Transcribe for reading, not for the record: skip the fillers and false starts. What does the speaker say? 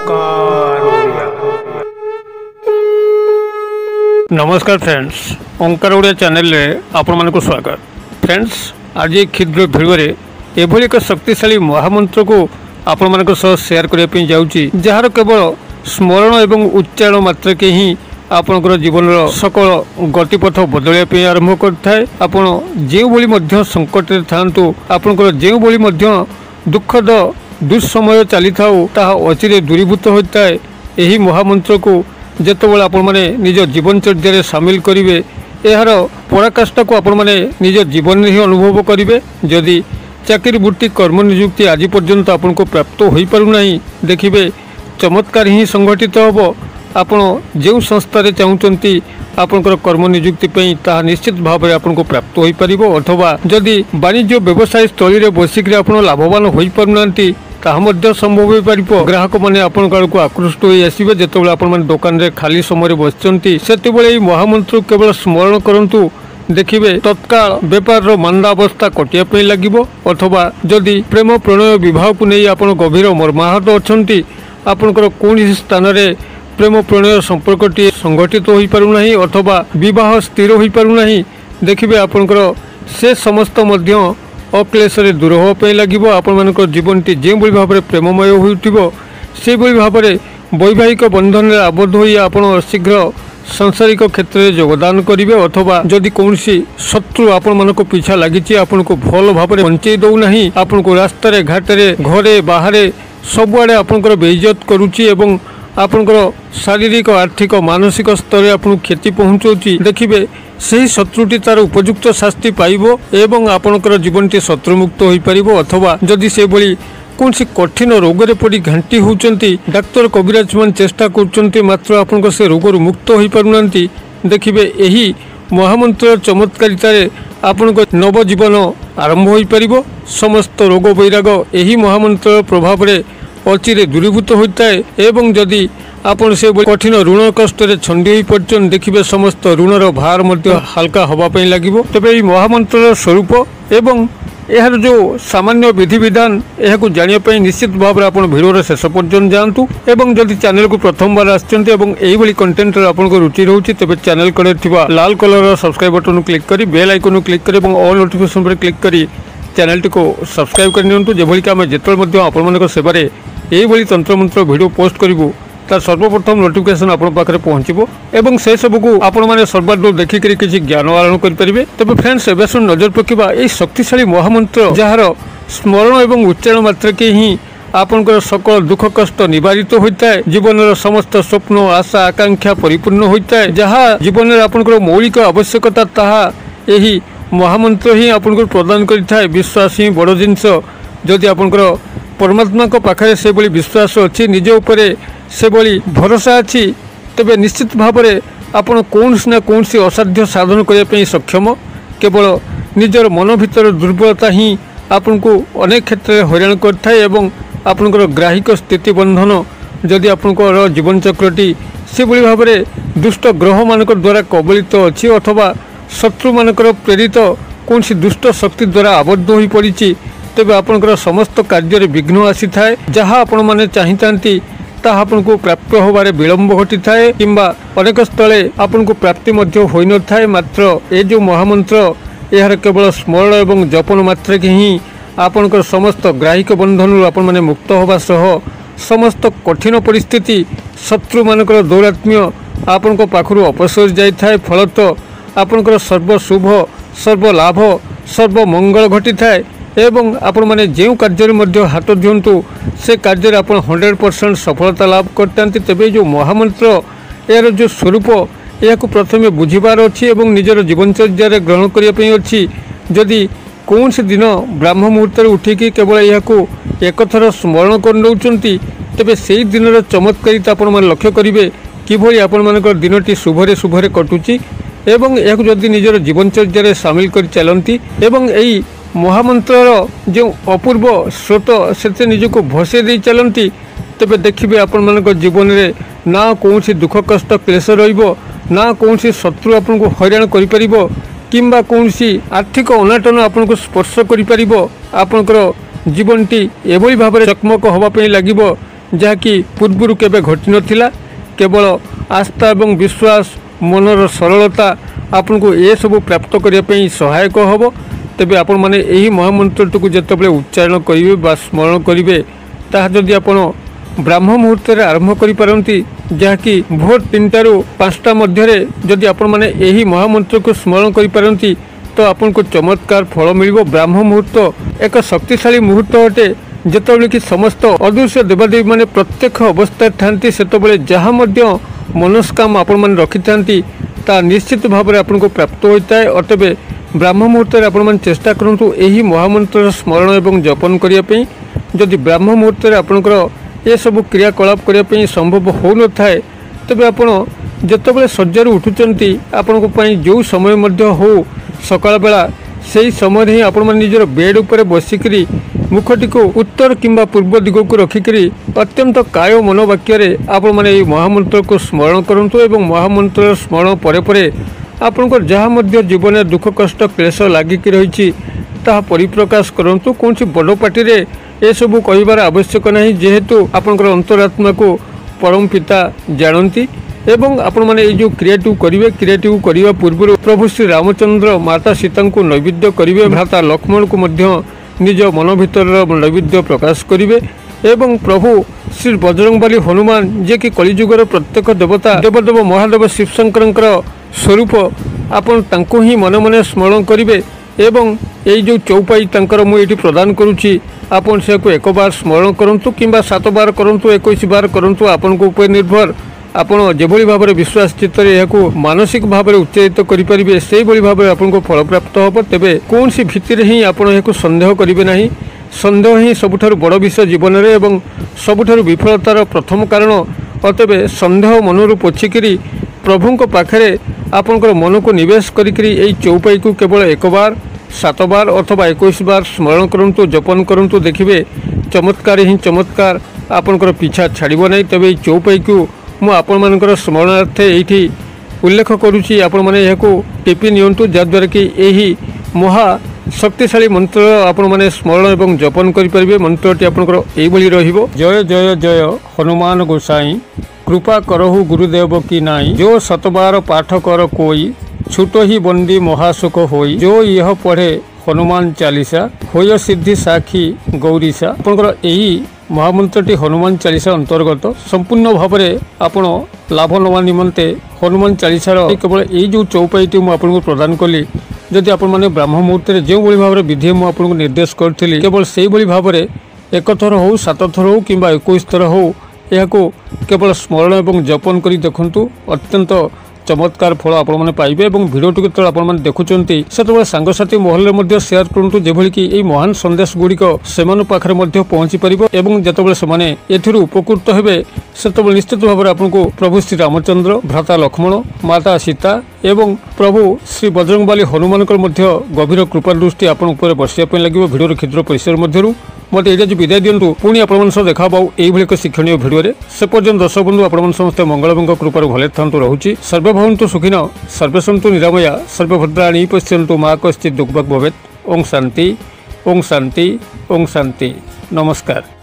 ओंकार ओडिया। नमस्कार फ्रेंड्स, ओंकार ओडिया चैनल रे आपण मानक स्वागत। फ्रेंड्स, आज एक क्षुद्र भिडियो रे एभली एक शक्तिशाली महामंत्र को आपण मानक सह शेयर करबा पई जाउची, जहार केवल स्मरण एवं उच्चारण मात्र के ही आपणकर जीवन सकल गतिपथ बदलवाई आरंभ करथाय। आपण जेउ भली मध्य संकट रे थांतु, आपणकर जेउ भली मध्य दुखद दुस्समय चली थाउ, ताहा अचिरे दूरीभूत होता है। यही महामंत्र को जेतेबेले आपण माने निज जीवनचर्या रे शामिल करिवे, एहार पराकाष्ठा को आपण माने निज जीवन ही अनुभव करिवे। जदि चाकरी वृत्ति कर्म नियुक्ति आज पर्यंत आपन को प्राप्त होई पारु नाही, देखिबे चमत्कार ही संगठित होबो। आपण जो संस्था रे चाहूचंती आपनकर कर्म नियुक्ति पई ताहा निश्चित भाव में आपन को प्राप्त होई परिबो। अथवा जदि वाणिज्य व्यवसाय स्थली रे बसिक रे आपण लाभवान होई पारुनांती, ताहा मध्य संभव होई परिबो। ग्राहक माने आपन काल को आकृष्ट होई आसीबे। जेतेबेले आपण माने दुकान रे खाली समय रे बसचंती, सेतेबेले ई महामंत्र केवल स्मरण करंतु, देखिबे तत्काल व्यापार रो मंदा अवस्था कटिया पई लागिबो। अथवा जदि प्रेम प्रणय विवाह को नै आपण गभीर मर्माहत अछंती, आपनकर कोन स्थान रे प्रेम प्रणय संपर्कटी संगठित हो पारु नाही अथवा विवाह स्थिर हो पारु नाही, देखिबे आपनकर से समस्त मध्य अक्लेश रे दूर हो पे लागिबो। आपण मानकर जीवनटी जे बली भाव रे प्रेममय होई उठिबो, से बली भाव रे वैवाहिक बंधन रे आबद्ध होई आपण शीघ्र सांसारिक क्षेत्र में योगदान करेंगे। अथवा जदि कौन शत्रु आपण मानक पीछा लगी आपन को भल भाव में बंचे दौ नहीं, आपन को रास्ता रे घाटे घरे बाहर सबुआड़े आपनकर बेइज्जत करुच्ची एवं आपनकर शारीरिक आर्थिक मानसिक स्तर में आपन क्षति पहुँचाऊँगी, देखिए सही शत्रुटी तार उपयुक्त शास्ति पाइबो एवं आपनकर जीवनटी शत्रुमुक्त हो पार। अथवा जदि से भली कौन कठिन रोग पड़ी घाटी होती, डाक्तर कविराज मान चेष्टा कर मात्र आपन से रोग मुक्त हो पारना, देखिए यही महामंत्र चमत्कारिता आपन नव जीवन आरंभ हो पार। समस्त रोग वैराग यही महामंत्र प्रभाव में अचिरे दूरीभूत होता है। एवं जदि आपन से कठिन ऋण कष्ट छंडी हो पड़छन, देखिए समस्त ऋणर भार हल्का हवाई लगे। तेरे महामंत्र स्वरूप एवं यार जो सामान्य विधि विधान यह जानापी निश्चित भाव में आप भिडियो शेष पर्यंत जातु। एवं जदि चैनल को प्रथम बार आसली कंटेंट आपको रुचि रोचे, तेज चैनल कड़े लाल कलर सब्सक्राइब बटन क्लिक कर बेल आइकन क्लिक कर ऑल नोटिफिकेशन पर क्लिक कर चैनल टी को सब्सक्राइब करनी। जोभली आम जिते आपण सेवार यही तंत्र मंत्र भिडियो पोस्ट करूँ, तार सर्वप्रथम नोटिफिकेशन आपण पाखे पहुँचो एवं से सब को आपण मैंने सर्वादूर देखिक किसी ज्ञान आहरण करेंगे। तेज फ्रेंड्स, एवं सुन नजर पकड़ा यही शक्तिशाली महामंत्र जार स्मरण एवं उच्चारण मात्र के ही आपनकर सकल दुख कष्ट निवारित होता है। जीवन समस्त स्वप्न आशा आकांक्षा परिपूर्ण होता है। जहाँ जीवन में आपनकर मौलिक आवश्यकता ताहा यही महामंत्र ही आपन प्रदान करें। विश्वास ही बड़ जिनस। जदि आपनकर परमात्मा को पाखे से भली विश्वास अच्छी, निज उपर से भली भरोसा अच्छी, तेबे निश्चित भाव में आपन कौन ना कौन असाध्य साधन करने सक्षम। केवल निजर मन भीतर दुर्बलता ही आपन को अनेक क्षेत्र में हैरान करथाय एवं आपनकर ग्राहिक स्थिति बंधन जदि आपनकर जीवन चक्रटी से भली भाव में दुष्ट ग्रह मानक द्वारा कबलित अच्छी अथवा शत्रु मानकर प्रेरित कौन दुष्ट शक्ति द्वारा आबद्ध हो पड़ी, तेबे आपनकर समस्त कार्य विघ्न आसी थाए। जहाँ आपण माने चाहिए ताहा आपन को प्राप्त होबारे विलंब घटी थाए किंबा अनेक स्थले आपन को प्राप्ति मध्य होई न थाए। मात्र ए जो महामंत्र यार केवल स्मरण एवं जपन मात्र के ही आपनकर समस्त ग्राहिक बंधन आपण माने मुक्त होबा सह समस्त कठिन परिस्थिति शत्रु मानकर दौरात्म्य आपन को पाखरु अपसर जाई थाए। फलत आपनकर सर्व शुभ सर्व लाभ सर्व मंगल घटी थाए एवं आपण माने जो कार्य मध्य हाथ दिंतु से कार्य आप 100% सफलता लाभ करते। तेबे जो महामंत्र यार जो स्वरूप यह प्रथम बुझीबार अच्छी एवं निजर जीवनचर्या ग्रहण करने अच्छी। जदि कौन से दिन ब्राह्म मुहूर्त उठिकी केवल यह एक थर स्मरण कर नौचंती, तेबे से दिन चमत्कारिता आपण माने लक्ष्य करेंगे किभली आपण मानकर दिनटी शुभरे शुभरे कटुची एवं यह जदि निजर जीवनचर्या सामिल कर चलती एवं यही महामंत्र जो अपूर्व स्रोत से निजक भसे दे चलती, तेबे देखिए आपण मानक जीवन में ना कौन दुख कष्ट क्लेश रहिबो, ना कौन शत्रु आपन को हैरान करि परिबो किंबा कौन आर्थिक अनाटन आपन को स्पर्श करि परिबो। आपनकर जीवनटी एभली भाव में चकमक होगापी लगे जहाँकि पूर्व केबे घटी नथिला। केवल आस्था और विश्वास मनर सरलता आपन को ये सब प्राप्त करने सहायक हम। तेबे आपण माने यही महामंत्र को जितेबाला उच्चारण करेंगे बा स्मरण करेंगे ताहा जदि आपण ब्राह्म मुहूर्त आरंभ करिपारंती जहाँकि भोर 3टा ରୁ 5टा मध्य जदि आपण माने यही महामंत्र को स्मरण करिपारंती तो आपन को चमत्कार फल मिलिबो। ब्राह्म मुहूर्त एक शक्तिशाली मुहूर्त अटे जेतेबेले कि समस्त अदृश्य देवादेवी माने प्रत्यक्ष अवस्था थांती सेतेबेले जहाँ मध्य मनस्काम आपण माने रखि थांती ता निश्चित भाव में आपन को प्राप्त होता है। अतबे ब्राह्म मुहूर्त आपण माने चेष्टा करंतु यही महामंत्र स्मरण एवं जपन करिया पई। जदि ब्राह्म मुहूर्त आपनकर ये सब क्रियाकलाप करने संभव हो न थाए तेबे आपण जितेबाला शज्यारू उठुचंती आपण जो समय मध्य हो सकाळ बेला से समय ही आपण माने निजर बेड उपर बसिकरी मुखटी को उत्तर किंबा पूर्व दिग को रखिकरी अत्यंत काय मनोवाक्य आपण माने महामंत्र को स्मरण करंतु एवं महामंत्र स्मरण परे परे आपनकर जहाँ मध्य जीवन दुख कष्ट क्लेश लागिक रही ताहा परिप्रकाश करंतु। कौन बड़ पार्टी रे ये सब कहिबार आवश्यक नहीं जेहेतु आपनकर अंतरात्मा को परम पिता जानती एवं आपण माने ये जो क्रियाटिव करिवे क्रियाटिव करिवा पूर्व प्रभु श्री रामचंद्र माता सीता को नैवेद्य करिवे भ्राता लक्ष्मण को मध्य निज मन भीतर नैवेद्य प्रकाश करिवे एवं प्रभु श्री बजरंगबली हनुमान जे कि कलिजुगर प्रत्येक देवता देवदेव महादेव शिवशंकर स्वरूप आपण तांको ही मन मन स्मरण करिवे एवं यही जो चौपाई तंकर मुझे प्रदान करुच्ची आपन से को 1 बार स्मरण करंतु किंबा 7 बार करंतु 21 बार करंतु आपन को उपर निर्भर आपण जेभली भाव में विश्वास चित्त को मानसिक भाव में उच्चारित करें से भाव में आपन को फल प्राप्त हम। तेबे कौन सी भित्तिर ही आपण यह सन्देह करेंगे नहीं। सन्देह ही सबुठारु बड़ विषय जीवन में एवं सबुठारु विफलतार प्रथम कारण। अतबे सन्देह मनरू पोछिकी प्रभु पाखे आपनकर मन को निवेश करी चौपाई को केवल 1 बार 7 बार अथवा 21 बार स्मरण करंतु जपन करंतु देखिए चमत्कार ही चमत्कार आपनकर पीछा छाड़ब नहीं। तबे चौपाई को मु आपण मानकर स्मरणार्थे ये उल्लेख करुच्ची आपण माने यह टिपि नियंतु जद्वारा कि यही महा शक्तिशाली मंत्र आपण माने स्मरण एवं जपन करें। मंत्रटी आपनकर एभली रहिबो जय जय जय हनुमान गोसाई कृपा करहु गुरुदेव की नाई जो 7 बार पाठ कर कोई छूटो ही बंदी महासुख होई जो यह पढ़े हनुमान चालीसा होय सिद्धि साखी गौरीसा। आपनकर यही महामंत्रटी हनुमान चालीसा अंतर्गत संपूर्ण भाव में आपण लाभ नवा निमंते हनुमान चालीसार केवल यही जो चौपाईटी मुझे प्रदान कली जदि आपण माने ब्राह्म मुहूर्त जो भाव में विधि मुझे निर्देश करी केवल से भाव में 1 थर हो 7 थर हो कि 21 थर हो यह केवल स्मरण एवं जपन करी देखंतु अत्यंत चमत्कार फल आपण मैंने पाइबे। और भिडियोटी जो आपने देखुंट से सांगसाथी महल में सेयार करूँ जेभली कि यह महान संदेश गुड़िक से पाखे पहुँची पार और जितेबाला से उपकृत हे से निश्चित भाव में आपको प्रभु श्री रामचंद्र भ्राता लक्ष्मण माता सीता एवं प्रभु श्री बजरंगबली हनुमान गभीर कृपा दृष्टि आपण बसवाई लगे। भिडियो क्षुद्र परिसर मध्य मत ये विदाय दिंतु पुणी आपण देखा पाऊ यही एक शिक्षणीय भिडियो से पर्यटन दर्शक बंधु आपण समस्त मंगल कृपार भले था रोचे सर्वे भवन्तु सुखिन सर्वे सन्तु निरामया सर्वभद्राणि पश्यन्तु मा कश्चित् दुःखभाग् भवेत्। ओं शांति ओं शांति ओं शांति। नमस्कार।